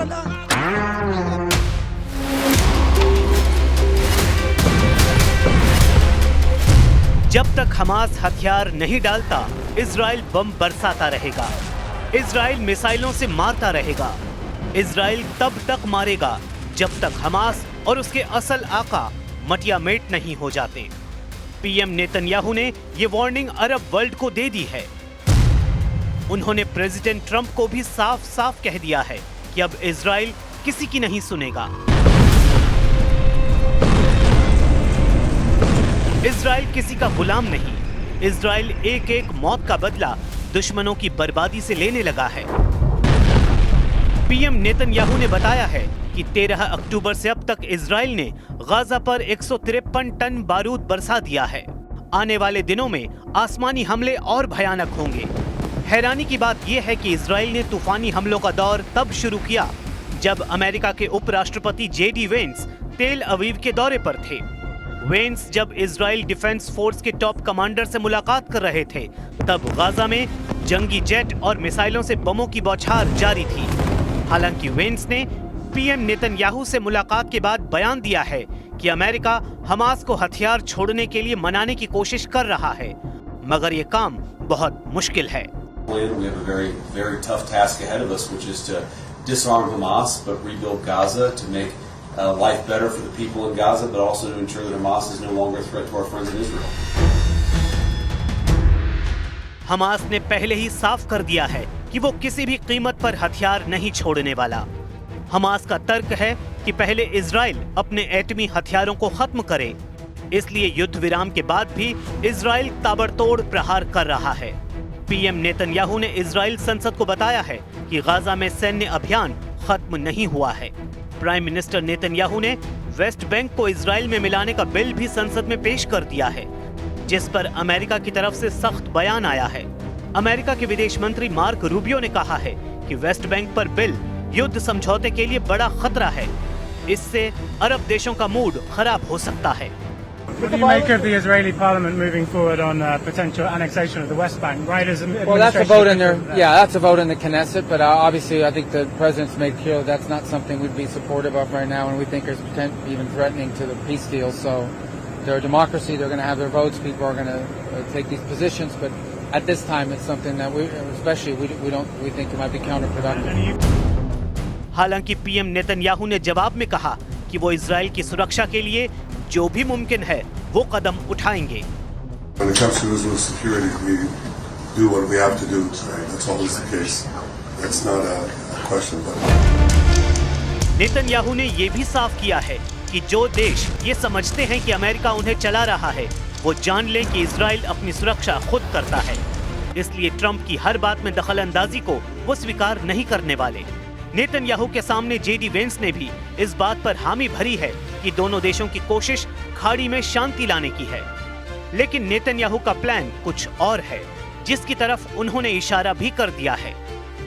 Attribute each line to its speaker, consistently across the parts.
Speaker 1: साला।
Speaker 2: जब तक हमास हथियार नहीं डालता, इजराइल बम बरसाता रहेगा, इजराइल मिसाइलों से मारता रहेगा। इजराइल तब तक मारेगा जब तक हमास और उसके असल आका मटियामेट नहीं हो जाते। पीएम नेतन्याहू ने ये वार्निंग अरब वर्ल्ड को दे दी है। उन्होंने प्रेसिडेंट ट्रंप को भी साफ साफ कह दिया है कि अब इजराइल किसी की नहीं सुनेगा। इजराइल किसी का गुलाम नहीं। इजराइल एक एक मौत का बदला दुश्मनों की बर्बादी से लेने लगा है। पीएम नेतन्याहू ने बताया है कि 13 अक्टूबर से अब तक इजराइल ने गाजा पर 153 टन बारूद बरसा दिया है। आने वाले दिनों में आसमानी हमले और भयानक होंगे। हैरानी की बात यह है कि इजराइल ने तूफानी हमलों का दौर तब शुरू किया जब अमेरिका के उपराष्ट्रपति जेडी वेंस तेल अवीव के दौरे पर थे। वेंस जब इजराइल डिफेंस फोर्स के टॉप कमांडर से मुलाकात कर रहे थे, तब गाजा में जंगी जेट और मिसाइलों से बमों की बौछार जारी थी। हालांकि वेंस ने पीएम नेतन्याहू से मुलाकात के बाद बयान दिया है कि अमेरिका हमास को हथियार छोड़ने के लिए मनाने की कोशिश कर रहा है, मगर ये काम बहुत मुश्किल है।
Speaker 3: We have a very tough task ahead of us, which is to disarm Hamas but rebuild Gaza to make life better for the people in Gaza, but also to ensure that Hamas is no longer a threat to our friends in Israel.
Speaker 2: Hamas ने पहले ही साफ कर दिया है कि वो किसी भी कीमत पर हथियार नहीं छोड़ने वाला। हमास का तर्क है कि पहले इजराइल अपने एटमी हथियारों को खत्म करे, इसलिए युद्ध विराम के बाद भी इजराइल ताबड़तोड़ प्रहार कर रहा है। पीएम नेतन्याहू ने इजराइल संसद को बताया है कि गाजा में सैन्य अभियान खत्म नहीं हुआ है। प्राइम मिनिस्टर नेतन्याहू ने वेस्ट बैंक को इजराइल में मिलाने का बिल भी संसद में पेश कर दिया है, जिस पर अमेरिका की तरफ से सख्त बयान आया है। अमेरिका के विदेश मंत्री मार्क रूबियो ने कहा है कि वेस्ट बैंक पर बिल युद्ध समझौते के लिए बड़ा खतरा है। इससे अरब देशों का मूड खराब हो सकता है।
Speaker 4: What do you make of the Israeli parliament moving forward on potential annexation of the West Bank? Right as
Speaker 5: well, that's a vote in there. Yeah, that's a vote in the Knesset. But obviously, I think the president's made clear that's not something we'd be supportive of right now, and we think it's even threatening to the peace deal. So, they're a democracy; they're going to have their votes. People are going to take these positions, but at this time, it's something that we think it might be counterproductive.
Speaker 2: हालांकि PM Netanyahu ने जवाब में कहा कि वो Israel की सुरक्षा के लिए जो भी मुमकिन है वो कदम उठाएंगे। नेतन्याहू ने ये भी साफ किया है कि जो देश ये समझते हैं कि अमेरिका उन्हें चला रहा है, वो जान लें कि इजराइल अपनी सुरक्षा खुद करता है। इसलिए ट्रंप की हर बात में दखल अंदाजी को वो स्वीकार नहीं करने वाले। नेतन्याहू के सामने जेडी वेंस ने भी इस बात पर हामी भरी है कि दोनों देशों की कोशिश खाड़ी में शांति लाने की है। लेकिन नेतन्याहू का प्लान कुछ और है, जिसकी तरफ उन्होंने इशारा भी कर दिया है।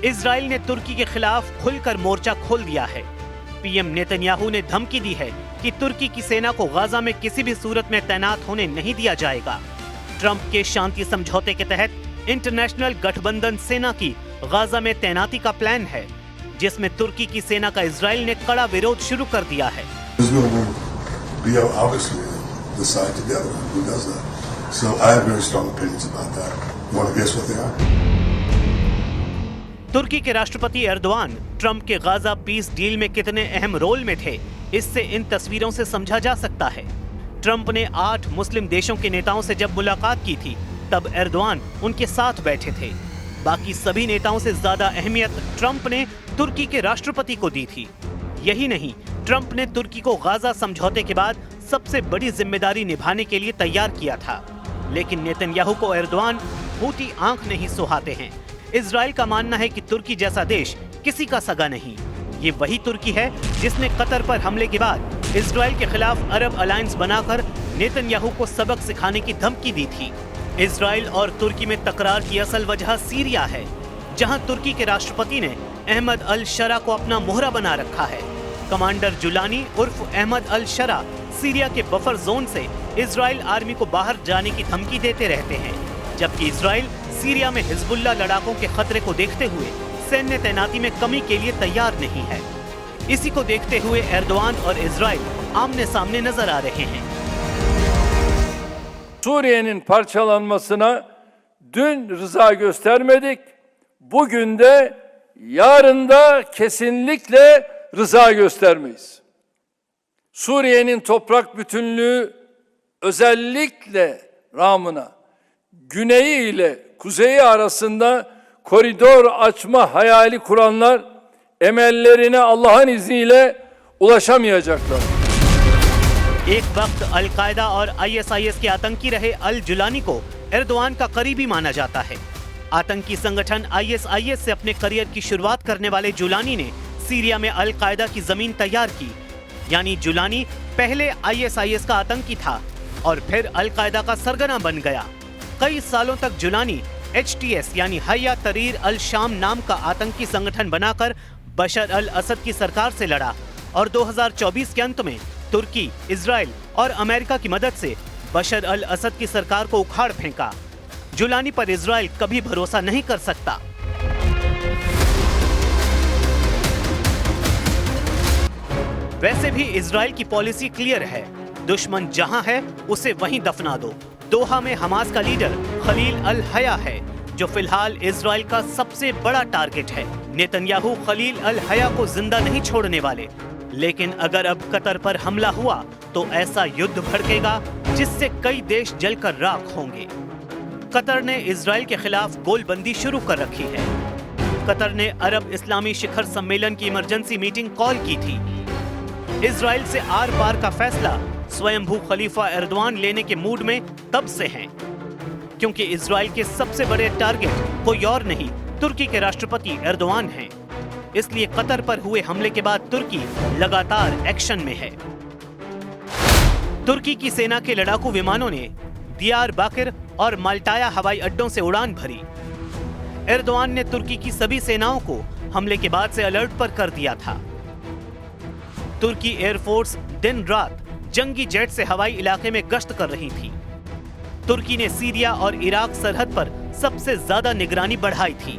Speaker 2: इजराइल ने तुर्की के खिलाफ खुलकर मोर्चा खोल दिया है। पीएम नेतन्याहू ने धमकी दी है कि तुर्की की सेना को गाजा में किसी भी सूरत में तैनात होने नहीं दिया जाएगा। ट्रंप के शांति समझौते के तहत इंटरनेशनल गठबंधन सेना की गाजा में तैनाती का प्लान है, जिसमें तुर्की की सेना का इजराइल ने कड़ा विरोध शुरू कर दिया है। तुर्की के राष्ट्रपति एर्दोआन ट्रंप के गाजा पीस डील में कितने अहम रोल में थे, इससे इन तस्वीरों से समझा जा सकता है। ट्रंप ने 8 मुस्लिम देशों के नेताओं से जब मुलाकात की थी, तब एर्दोआन उनके साथ बैठे थे। बाकी सभी नेताओं से ज्यादा अहमियत ट्रंप ने तुर्की के राष्ट्रपति को दी थी। यही नहीं, ट्रंप ने तुर्की को गाजा समझौते के बाद सबसे बड़ी जिम्मेदारी निभाने के लिए तैयार किया था। लेकिन नेतन्याहू को एर्दोआन फूटी आंख नहीं सुहाते हैं। इजराइल का मानना है कि तुर्की जैसा देश किसी का सगा नहीं। ये वही तुर्की है जिसने कतर पर हमले के बाद इजराइल के खिलाफ अरब अलायंस बनाकर नेतन्याहू को सबक सिखाने की धमकी दी थी। इजराइल और तुर्की में तकरार की असल वजह सीरिया है, जहां तुर्की के राष्ट्रपति ने अहमद अल शरा को अपना मोहरा बना रखा है। कमांडर जुलानी उर्फ अहमद अल शरा सीरिया के बफर जोन से इजराइल आर्मी को बाहर जाने की धमकी देते रहते हैं, जबकि इजराइल सीरिया में हिजबुल्लाह लड़ाकों के खतरे को देखते हुए सैन्य तैनाती में कमी के लिए तैयार नहीं है। इसी को देखते हुए एर्दोआन और इजराइल आमने सामने नजर आ रहे हैं।
Speaker 1: Suriye'nin parçalanmasına dün rıza göstermedik. Bugün de yarın da kesinlikle rıza göstermeyiz. Suriye'nin toprak bütünlüğü özellikle Ramına güneyi ile kuzeyi arasında koridor açma hayali kuranlar emellerine Allah'ın izniyle ulaşamayacaklar.
Speaker 2: एक वक्त al Qaeda और ISIS के आतंकी रहे अल Jolani को Erdogan का करीबी माना जाता है। आतंकी संगठन आईएसआईएस से अपने करियर की शुरुआत करने वाले जुलानी ने सीरिया में अलकायदा की जमीन तैयार की। यानी जुलानी पहले आईएसआईएस का आतंकी था और फिर अलकायदा का सरगना बन गया। कई सालों तक जुलानी एचटीएस यानी हया तरीर अल शाम नाम का आतंकी संगठन बनाकर बशर अल असद की सरकार से लड़ा और 2024 के अंत में तुर्की, इजराइल और अमेरिका की मदद से बशर अल असद की सरकार को उखाड़ फेंका। जुलानी पर इजराइल कभी भरोसा नहीं कर सकता। वैसे भी इजराइल की पॉलिसी क्लियर है, दुश्मन जहां है उसे वहीं दफना दो। दोहा में हमास का लीडर खलील अल हया है, जो फिलहाल इजराइल का सबसे बड़ा टारगेट है। नेतन्याहू खलील अल हया को जिंदा नहीं छोड़ने वाले, लेकिन अगर अब कतर पर हमला हुआ तो ऐसा युद्ध भड़केगा जिससे कई देश जलकर राख होंगे। कतर ने इजराइल के खिलाफ गोलबंदी शुरू कर रखी है। कतर ने अरब इस्लामी शिखर सम्मेलन की इमरजेंसी मीटिंग कॉल की थी। इजराइल से आर पार का फैसला स्वयंभू खलीफा एर्दोआन लेने के मूड में तब से हैं, क्योंकि इजराइल के सबसे बड़े टारगेट कोई और नहीं, तुर्की के राष्ट्रपति एर्दोआन हैं। इसलिए कतर पर हुए हमले के बाद तुर्की लगातार एक्शन में है। तुर्की की सेना के लड़ाकू विमानों ने दियारबाकिर और माल्टाया हवाई अड्डों से उड़ान भरी। एर्दोआन ने तुर्की की सभी सेनाओं को हमले के बाद से अलर्ट पर कर दिया था। तुर्की एयरफोर्स दिन रात जंगी जेट से हवाई इलाके में गश्त कर रही थी। तुर्की ने सीरिया और इराक सरहद पर सबसे ज्यादा निगरानी बढ़ाई थी।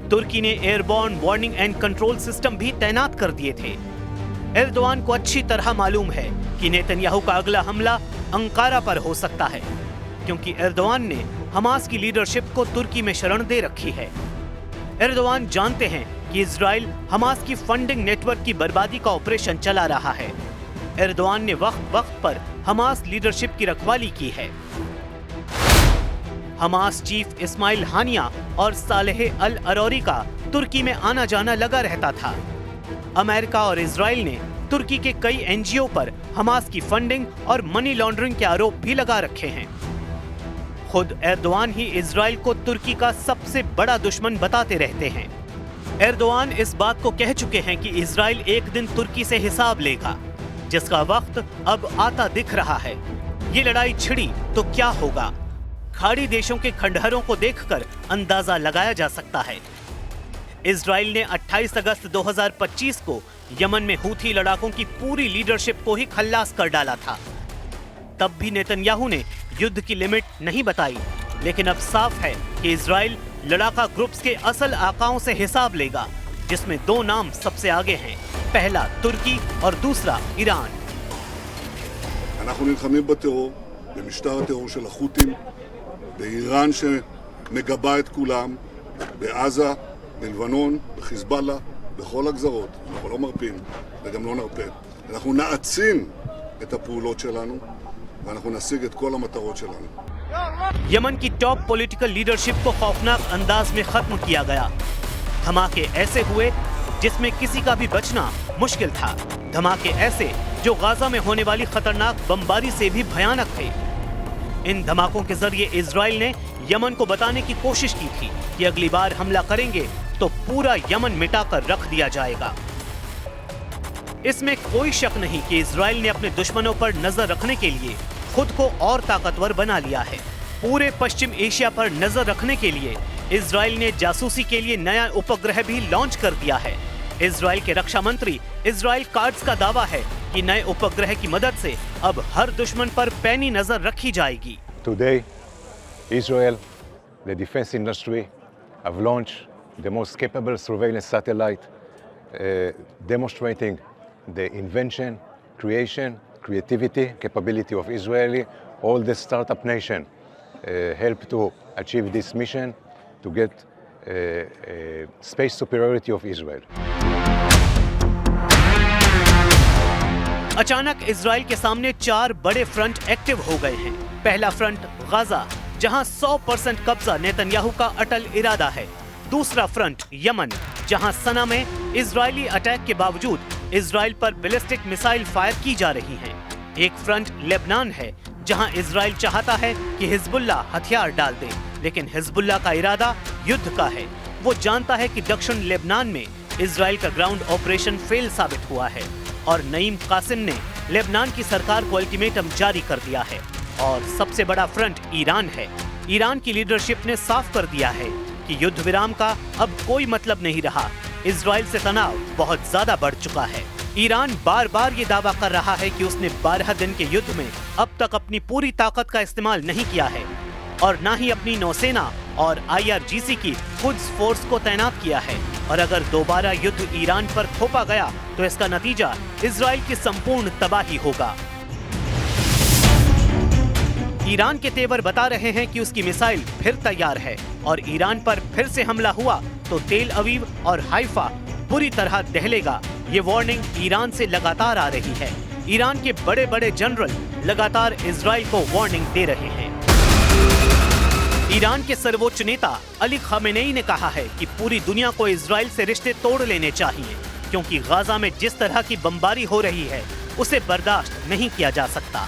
Speaker 2: तुर्की ने airborne warning and control system भी तैनात कर दिए थे। एर्दोआन को अच्छी तरह मालूम है कि नेतन्याहू का अगला हमला अंकारा पर हो सकता है, क्योंकि एर्दोआन ने हमास की लीडरशिप को तुर्की में शरण दे रखी है। एर्दोआन जानते हैं कि इजराइल हमास की फंडिंग नेटवर्क की बर्बादी का ऑपरेशन चला रहा है। एर्दोआन ने वक्त वक्त पर हमास लीडरशिप की रखवाली की है। हमास चीफ इस्माइल हानिया और सालेह अल अरौरी का तुर्की में आना जाना लगा रहता था। अमेरिका और इजराइल ने तुर्की के कई एनजीओ पर हमास की फंडिंग और मनी लॉन्ड्रिंग के आरोप भी लगा रखे हैं। खुद एर्दोआन ही इजराइल को तुर्की का सबसे बड़ा दुश्मन बताते रहते हैं। एर्दोआन इस बात को कह चुके हैं कि इजराइल एक दिन तुर्की से हिसाब लेगा, जिसका वक्त अब आता दिख रहा है। ये लड़ाई छिड़ी तो क्या होगा, खाड़ी देशों के खंडहरों को देखकर अंदाजा लगाया जा सकता है। इजराइल ने 28 अगस्त 2025 को यमन में हूथी लड़ाकों की पूरी लीडरशिप को ही खल्लास कर डाला था। तब भी नेतन्याहू ने युद्ध की लिमिट नहीं बताई, लेकिन अब साफ है कि इजराइल लड़ाका ग्रुप्स के असल आकाओं से हिसाब लेगा, जिसमें दो नाम सबसे आगे हैं, पहला तुर्की और दूसरा ईरान।
Speaker 6: אנחנו נלחמים בטרור, במשטר הטרור של החות'ים, באיראן שמגבה את כולם, בעזה, בלבנון, בחיזבאללה, בכל הגזרות. אנחנו לא מרפים וגם לא נרפה. אנחנו נעצים את הפעולות שלנו ואנחנו נשיג את כל המטרות שלנו.
Speaker 2: यमन की टॉप पॉलिटिकल लीडरशिप को खौफनाक अंदाज में खत्म किया गया। धमाके ऐसे हुए जिसमें किसी का भी बचना मुश्किल था। धमाके ऐसे जो गाजा में होने वाली खतरनाक बमबारी से भी भयानक थे। इन धमाकों के जरिए इजराइल ने यमन को बताने की कोशिश की थी कि अगली बार हमला करेंगे तो पूरा यमन मिटाकर रख दिया जाएगा। इसमें कोई शक नहीं कि इजराइल ने अपने दुश्मनों पर नजर रखने के लिए खुद को और ताकतवर बना लिया है। पूरे पश्चिम एशिया पर नजर रखने के लिए इजराइल ने जासूसी के लिए नया उपग्रह भी लॉन्च कर दिया है। इजराइल के रक्षा मंत्री इजराइल कार्ड्स का दावा है कि नए उपग्रह की मदद से अब हर दुश्मन पर पैनी नजर रखी जाएगी।
Speaker 7: Today, Israel, the defense industry, have launched the most capable surveillance satellite demonstrating the invention, creation, creativity, capability of Israeli. All the startup nation help to achieve this mission to get space superiority of Israel.
Speaker 2: अचानक Israel के सामने 4 बड़े front active हो गए हैं। पहला front Gaza, जहां 100% कब्जा नेतन्याहू का अटल इरादा है। दूसरा फ्रंट यमन, जहां सना में इजरायली अटैक के बावजूद इजराइल पर बैलिस्टिक मिसाइल फायर की जा रही हैं। एक फ्रंट लेबनान है, जहां इजराइल चाहता है कि हिजबुल्लाह हथियार डाल दे, लेकिन हिजबुल्लाह का इरादा युद्ध का है। वो जानता है कि दक्षिण लेबनान में इजराइल का ग्राउंड ऑपरेशन फेल साबित हुआ है और नईम कासिम ने लेबनान की सरकार को अल्टीमेटम जारी कर दिया है। और सबसे बड़ा फ्रंट ईरान है। ईरान की लीडरशिप ने साफ कर दिया है कि युद्ध विराम का अब कोई मतलब नहीं रहा। इजराइल से तनाव बहुत ज्यादा बढ़ चुका है। ईरान बार बार ये दावा कर रहा है कि उसने 12 दिन के युद्ध में अब तक अपनी पूरी ताकत का इस्तेमाल नहीं किया है और न ही अपनी नौसेना और IRGC की कुद्स फोर्स को तैनात किया है। और अगर दोबारा युद्ध ईरान पर थोपा गया तो इसका नतीजा इजराइल की संपूर्ण तबाही होगा। ईरान के तेवर बता रहे हैं कि उसकी मिसाइल फिर तैयार है और ईरान पर फिर से हमला हुआ तो तेल अवीव और हाइफा बुरी तरह दहलेगा। ये वार्निंग ईरान से लगातार आ रही है। ईरान के बड़े बड़े जनरल लगातार इजराइल को वार्निंग दे रहे हैं। ईरान के सर्वोच्च नेता अली खामेनेई ने कहा है कि पूरी दुनिया को इजराइल से रिश्ते तोड़ लेने चाहिए, क्योंकि गाजा में जिस तरह की बमबारी हो रही है उसे बर्दाश्त नहीं किया जा सकता।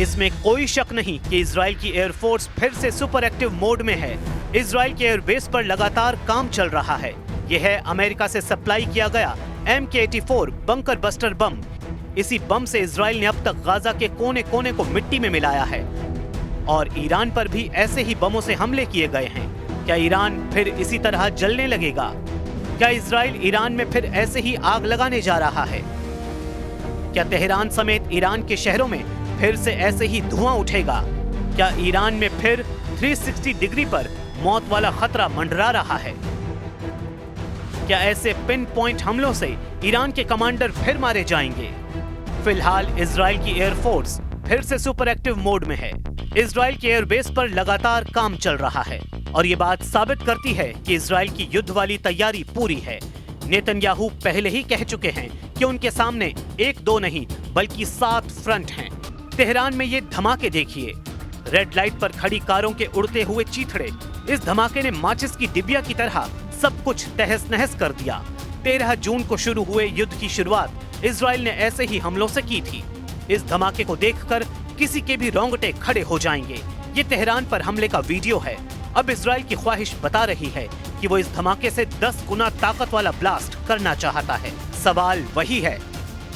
Speaker 2: इसमें कोई शक नहीं कि इजराइल की एयरफोर्स फिर से सुपर एक्टिव मोड में है। इजराइल के एयरबेस पर लगातार काम चल रहा है। यह है अमेरिका से सप्लाई किया गया MK-84 बंकर बस्टर बम। इसी बम से इजराइल ने अब तक गाजा के कोने कोने को मिट्टी में मिलाया है और ईरान पर भी ऐसे ही बमों से हमले किए गए हैं। क्या ईरान फिर इसी तरह जलने लगेगा? क्या इजराइल ईरान में फिर ऐसे ही आग लगाने जा रहा है? क्या तेहरान समेत ईरान के शहरों में फिर से ऐसे ही धुआं उठेगा? क्या ईरान में फिर 360 डिग्री पर मौत वाला खतरा मंडरा रहा है? क्या ऐसे पिन पॉइंट हमलों से ईरान के कमांडर फिर मारे जाएंगे? फिलहाल इजराइल की एयरफोर्स फिर से सुपर एक्टिव मोड में है। इजराइल के एयरबेस पर लगातार काम चल रहा है और ये बात साबित करती है कि इजराइल की युद्ध वाली तैयारी पूरी है। नेतन्याहू पहले ही कह चुके हैं कि उनके सामने 1-2 नहीं बल्कि 7 फ्रंट हैं। तेहरान में ये धमाके देखिए, रेड लाइट पर खड़ी कारों के उड़ते हुए चीथड़े। इस धमाके ने माचिस की डिबिया की तरह सब कुछ तहस नहस कर दिया। 13 जून को शुरू हुए युद्ध की शुरुआत इजराइल ने ऐसे ही हमलों से की थी। इस धमाके को देखकर किसी के भी रोंगटे खड़े हो जाएंगे। ये तेहरान पर हमले का वीडियो है। अब इजराइल की ख्वाहिश बता रही है कि वो इस धमाके से 10 गुना ताकत वाला ब्लास्ट करना चाहता है। सवाल वही है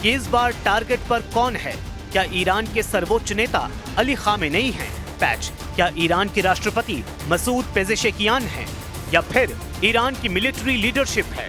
Speaker 2: कि इस बार टारगेट पर कौन है? क्या ईरान के सर्वोच्च नेता अली खामेनेई हैं? पैच, क्या ईरान के राष्ट्रपति मसूद पेजेशकियान हैं? या फिर ईरान की मिलिट्री लीडरशिप है?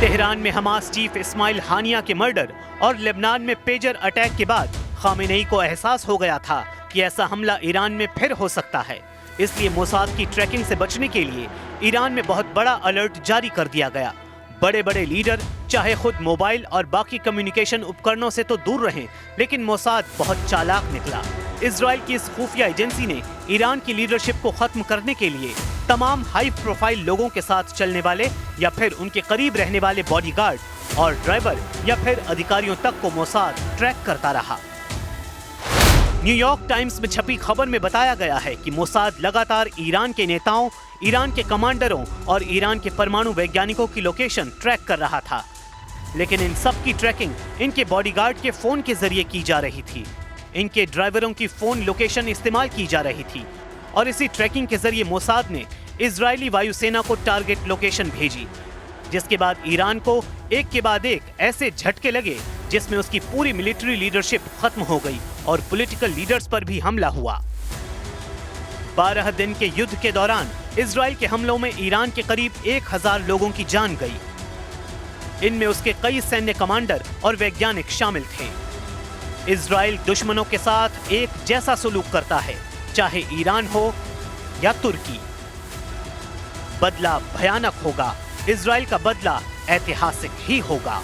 Speaker 2: तेहरान में हमास चीफ इस्माइल हानिया के मर्डर और लेबनान में पेजर अटैक के बाद खामेनेई को एहसास हो गया था कि ऐसा हमला ईरान में फिर हो सकता है। इसलिए मोसाद की ट्रैकिंग से बचने के लिए ईरान में बहुत बड़ा अलर्ट जारी कर दिया गया। बड़े बड़े लीडर चाहे खुद मोबाइल और बाकी कम्युनिकेशन उपकरणों से तो दूर रहें, लेकिन मोसाद बहुत चालाक निकला। इजराइल की इस खुफिया एजेंसी ने ईरान की लीडरशिप को खत्म करने के लिए तमाम हाई प्रोफाइल लोगों के साथ चलने वाले या फिर उनके करीब रहने वाले बॉडीगार्ड और ड्राइवर या फिर अधिकारियों तक को मोसाद ट्रैक करता रहा। न्यूयॉर्क टाइम्स में छपी खबर में बताया गया है कि मोसाद लगातार ईरान के नेताओं, ईरान के कमांडरों और ईरान के परमाणु वैज्ञानिकों की लोकेशन ट्रैक कर रहा था। लेकिन इन सब की ट्रैकिंग इनके बॉडीगार्ड के फोन के जरिए की जा रही थी। इनके ड्राइवरों की फोन लोकेशन इस्तेमाल की जा रही थी और इसी ट्रैकिंग के जरिए मोसाद ने इजरायली वायुसेना को टारगेट लोकेशन भेजी, जिसके बाद ईरान को एक के बाद एक ऐसे झटके लगे जिसमें उसकी पूरी मिलिट्री लीडरशिप खत्म हो गई और पॉलिटिकल लीडर्स पर भी हमला हुआ। 12 दिन के युद्ध के दौरान इजराइल के हमलों में ईरान के करीब 1000 लोगों की जान गई। इनमें उसके कई सैन्य कमांडर और वैज्ञानिक शामिल थे। इजराइल दुश्मनों के साथ एक जैसा सलूक करता है, चाहे ईरान हो या तुर्की। बदला भयानक होगा, इजराइल का बदला ऐतिहासिक ही होगा।